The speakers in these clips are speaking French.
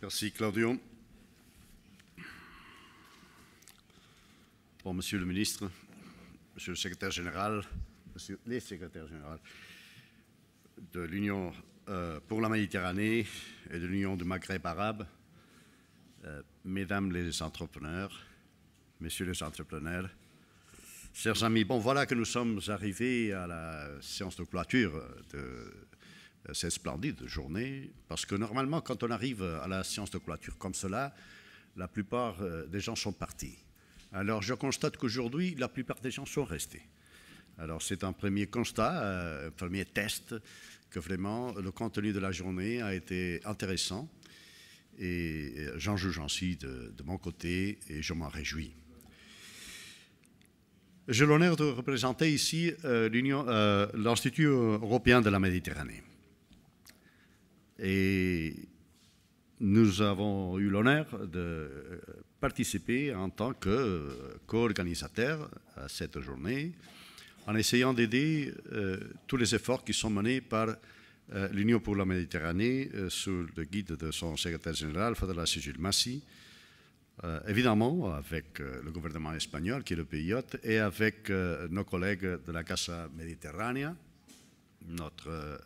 Merci Claudio. Bon, Monsieur le ministre, Monsieur le secrétaire général, Monsieur les secrétaires généraux de l'Union pour la Méditerranée et de l'Union du Maghreb arabe, Mesdames les entrepreneurs, Messieurs les entrepreneurs, chers amis, bon voilà que nous sommes arrivés à la séance de clôture de cette splendide journée, parce que normalement quand on arrive à la séance de clôture comme cela, la plupart des gens sont partis. Alors je constate qu'aujourd'hui, la plupart des gens sont restés. Alors c'est un premier constat, un premier test, que vraiment le contenu de la journée a été intéressant et j'en juge ainsi de mon côté et je m'en réjouis. J'ai l'honneur de représenter ici l'Institut européen de la Méditerranée. Et nous avons eu l'honneur de participer en tant que co-organisateur à cette journée en essayant d'aider tous les efforts qui sont menés par l'Union pour la Méditerranée sous le guide de son secrétaire général, Fadela Sigil Massi, évidemment avec le gouvernement espagnol qui est le pays hôte et avec nos collègues de la Casa Mediterránea, notre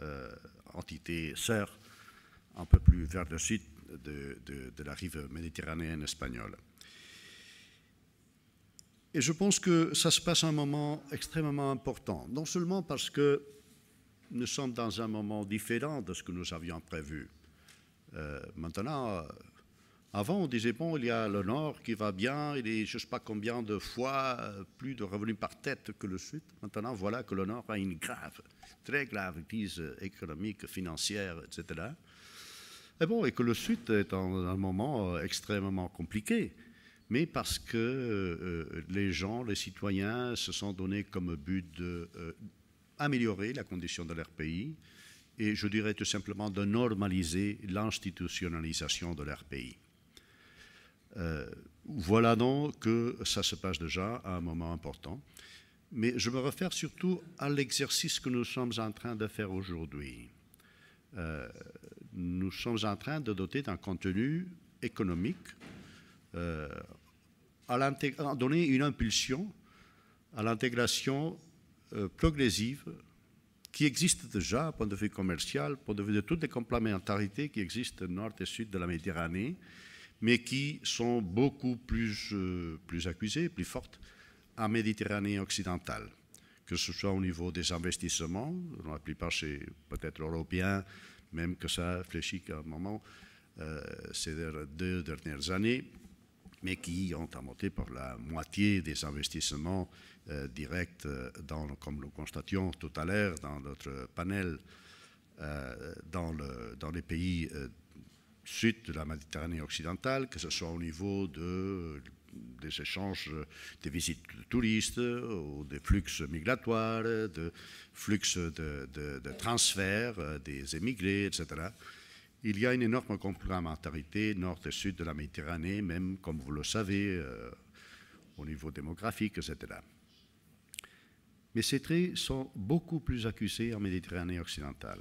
entité sœur un peu plus vers le sud de la rive méditerranéenne espagnole. Et je pense que ça se passe à un moment extrêmement important, non seulement parce que nous sommes dans un moment différent de ce que nous avions prévu. Maintenant, avant on disait, bon, il y a le nord qui va bien, il est je ne sais pas combien de fois plus de revenus par tête que le sud. Maintenant, voilà que le nord a une grave, très grave crise économique, financière, etc. Et bon, et que le sud est dans un moment extrêmement compliqué. Mais parce que les gens, les citoyens se sont donnés comme but d'améliorer la condition de leur pays et je dirais tout simplement de normaliser l'institutionnalisation de leur pays. Voilà donc que ça se passe déjà à un moment important. Mais je me réfère surtout à l'exercice que nous sommes en train de faire aujourd'hui. Nous sommes en train de doter d'un contenu économique à donner une impulsion à l'intégration progressive qui existe déjà, point de vue commercial, point de vue de toutes les complémentarités qui existent nord et sud de la Méditerranée, mais qui sont beaucoup plus accusées, plus fortes en Méditerranée occidentale, que ce soit au niveau des investissements, la plupart c'est peut-être européen, même que ça fléchit qu'à un moment ces 2 dernières années, mais qui ont augmenté par la moitié des investissements directs, comme nous constations tout à l'heure dans notre panel, dans les pays sud de la Méditerranée occidentale, que ce soit au niveau des échanges, des visites de touristes, ou des flux migratoires, de flux de transferts des émigrés, etc. Il y a une énorme complémentarité nord et sud de la Méditerranée, même comme vous le savez, au niveau démographique, etc. Mais ces traits sont beaucoup plus accusés en Méditerranée occidentale.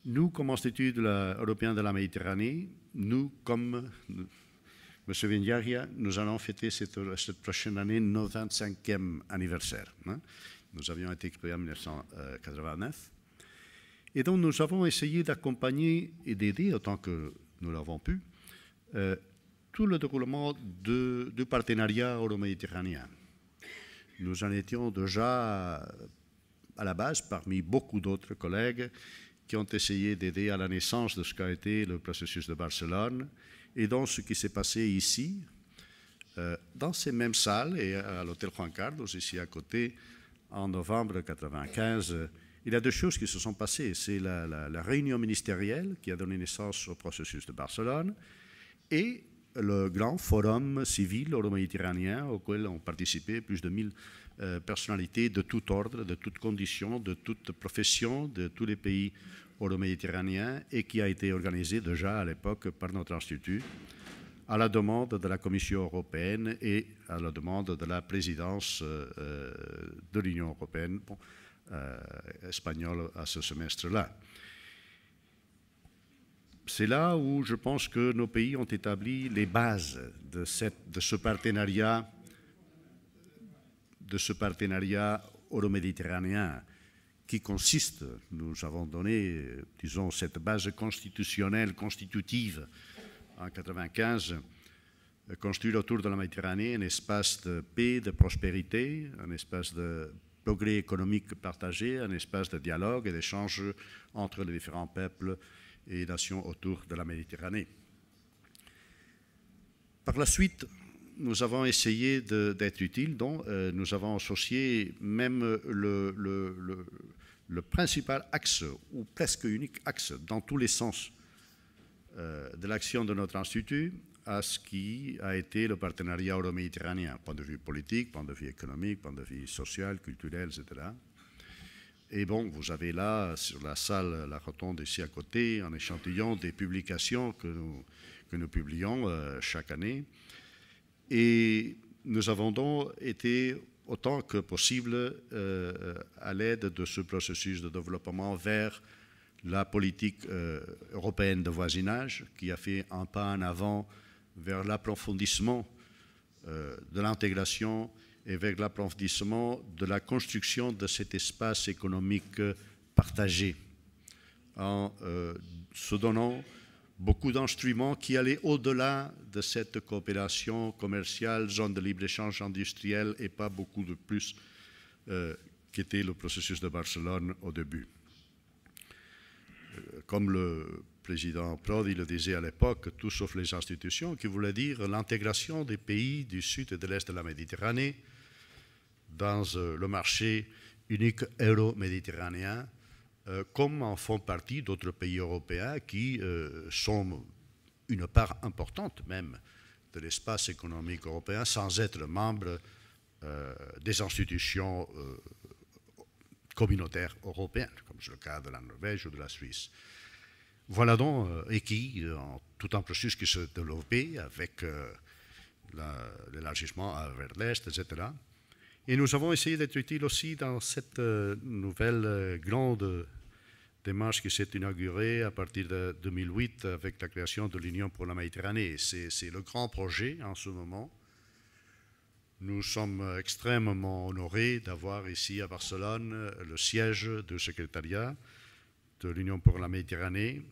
Nous, comme Institut européen de la Méditerranée, nous, comme M. Vignaria, nous allons fêter cette prochaine année notre 25e anniversaire. Nous avions été créés en 1989. Et donc nous avons essayé d'accompagner et d'aider, autant que nous l'avons pu, tout le déroulement du partenariat euro-méditerranéen. Nous en étions déjà à la base parmi beaucoup d'autres collègues qui ont essayé d'aider à la naissance de ce qu'a été le processus de Barcelone et dans ce qui s'est passé ici, dans ces mêmes salles et à l'hôtel Juan Carlos, ici à côté, en novembre 1995. Il y a 2 choses qui se sont passées. C'est la réunion ministérielle qui a donné naissance au processus de Barcelone et le grand forum civil euro-méditerranéen auquel ont participé plus de 1000 personnalités de tout ordre, de toutes conditions, de toutes professions, de tous les pays euro-méditerranéens et qui a été organisé déjà à l'époque par notre institut à la demande de la Commission européenne et à la demande de la présidence de l'Union européenne espagnole à ce semestre-là. c'est là où je pense que nos pays ont établi les bases de ce partenariat euro-méditerranéen qui consiste, nous avons donné, disons, cette base constitutionnelle, constitutive en 1995, construire autour de la Méditerranée un espace de paix, de prospérité, un espace de progrès économique partagé, un espace de dialogue et d'échange entre les différents peuples et nations autour de la Méditerranée. Par la suite, nous avons essayé d'être utiles, donc nous avons associé même le principal axe, ou presque unique axe, dans tous les sens de l'action de notre institut, à ce qui a été le partenariat euro-méditerranéen, point de vue politique, point de vue économique, point de vue social, culturel, etc. Et bon, vous avez là, sur la salle, la rotonde ici à côté, un échantillon des publications que nous publions chaque année. Et nous avons donc été autant que possible à l'aide de ce processus de développement vers la politique européenne de voisinage, qui a fait un pas en avant vers l'approfondissement de l'intégration et vers l'approfondissement de la construction de cet espace économique partagé, en se donnant beaucoup d'instruments qui allaient au-delà de cette coopération commerciale, zone de libre-échange industriel et pas beaucoup de plus qu'était le processus de Barcelone au début. Comme le président Prodi le disait à l'époque, tout sauf les institutions, qui voulait dire l'intégration des pays du sud et de l'est de la Méditerranée dans le marché unique euro-méditerranéen, comme en font partie d'autres pays européens qui sont une part importante même de l'espace économique européen sans être membres des institutions communautaires européennes, comme c'est le cas de la Norvège ou de la Suisse. Voilà donc, et qui, tout un processus qui se développait avec l'élargissement vers l'Est, etc. Et nous avons essayé d'être utiles aussi dans cette nouvelle grande démarche qui s'est inaugurée à partir de 2008 avec la création de l'Union pour la Méditerranée. C'est le grand projet en ce moment. Nous sommes extrêmement honorés d'avoir ici à Barcelone le siège du secrétariat de l'Union pour la Méditerranée.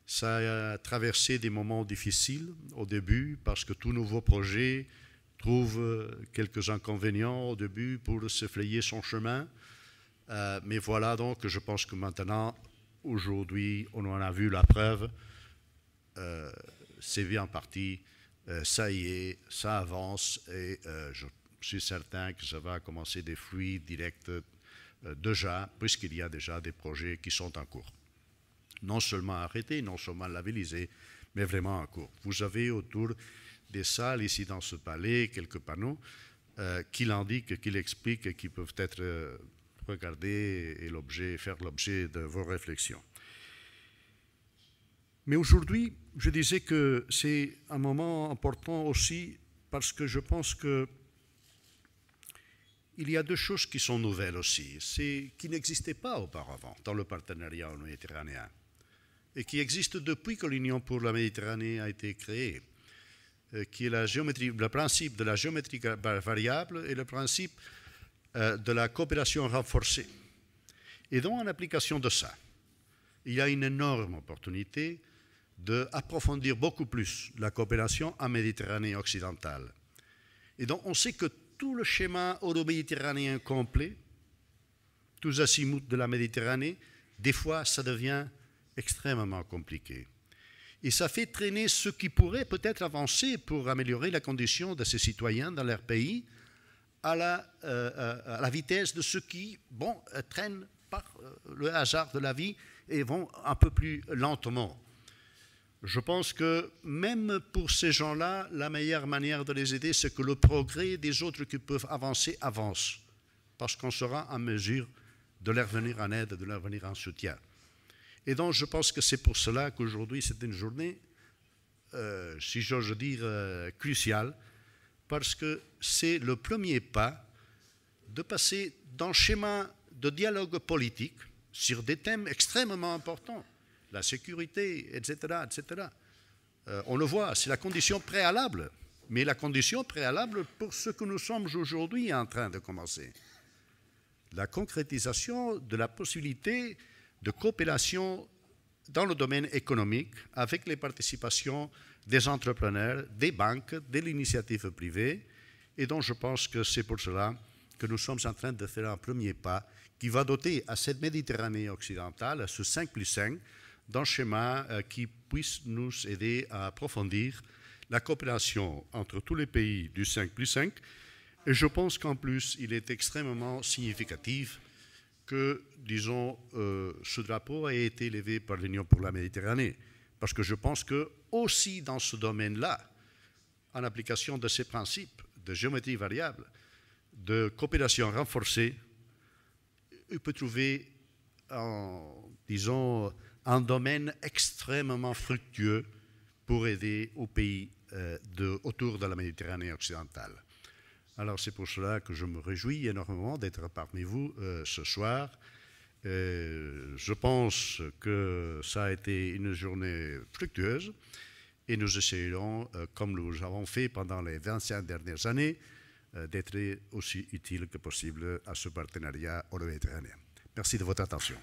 Ça a traversé des moments difficiles au début parce que tout nouveau projet trouve quelques inconvénients au début pour se frayer son chemin. Mais voilà donc, je pense que maintenant, aujourd'hui, on en a vu la preuve. C'est bien parti, ça y est, ça avance et je suis certain que ça va commencer des fruits directs déjà, puisqu'il y a déjà des projets qui sont en cours. Non seulement arrêtés, non seulement labellisés, mais vraiment en cours. Vous avez autour des salles ici dans ce palais quelques panneaux qui l'indiquent, qui l'expliquent et qui peuvent être regardés et faire l'objet de vos réflexions. Mais aujourd'hui, je disais que c'est un moment important aussi parce que je pense que il y a deux choses qui sont nouvelles aussi, qui n'existaient pas auparavant dans le partenariat méditerranéen et qui existent depuis que l'Union pour la Méditerranée a été créée, qui est le principe de la géométrie variable et le principe de la coopération renforcée. Et donc, en application de ça, il y a une énorme opportunité d'approfondir beaucoup plus la coopération en Méditerranée occidentale. Et donc, on sait que tout le schéma euro-méditerranéen complet, tous azimuts de la Méditerranée, des fois, ça devient extrêmement compliqué. Et ça fait traîner ce qui pourrait peut-être avancer pour améliorer la condition de ces citoyens dans leur pays à la vitesse de ceux qui traînent par le hasard de la vie et vont un peu plus lentement. Je pense que même pour ces gens-là, la meilleure manière de les aider, c'est que le progrès des autres qui peuvent avancer avance, parce qu'on sera en mesure de leur venir en aide, de leur venir en soutien. Et donc, je pense que c'est pour cela qu'aujourd'hui, c'est une journée, si j'ose dire, cruciale, parce que c'est le premier pas de passer d'un schéma de dialogue politique sur des thèmes extrêmement importants, la sécurité, etc. etc. On le voit, c'est la condition préalable, mais la condition préalable pour ce que nous sommes aujourd'hui en train de commencer. La concrétisation de la possibilité de coopération dans le domaine économique avec les participations des entrepreneurs, des banques, de l'initiative privée, et donc je pense que c'est pour cela que nous sommes en train de faire un premier pas qui va doter à cette Méditerranée occidentale, à ce 5+5, d'un schéma qui puisse nous aider à approfondir la coopération entre tous les pays du 5+5. Et je pense qu'en plus, il est extrêmement significatif que, disons, ce drapeau ait été élevé par l'Union pour la Méditerranée. Parce que je pense que, aussi dans ce domaine-là, en application de ces principes de géométrie variable, de coopération renforcée, on peut trouver, disons, un domaine extrêmement fructueux pour aider aux pays autour de la Méditerranée occidentale. Alors c'est pour cela que je me réjouis énormément d'être parmi vous ce soir. Je pense que ça a été une journée fructueuse et nous essayerons, comme nous avons fait pendant les 25 dernières années, d'être aussi utiles que possible à ce partenariat euro-méditerranéen. Merci de votre attention.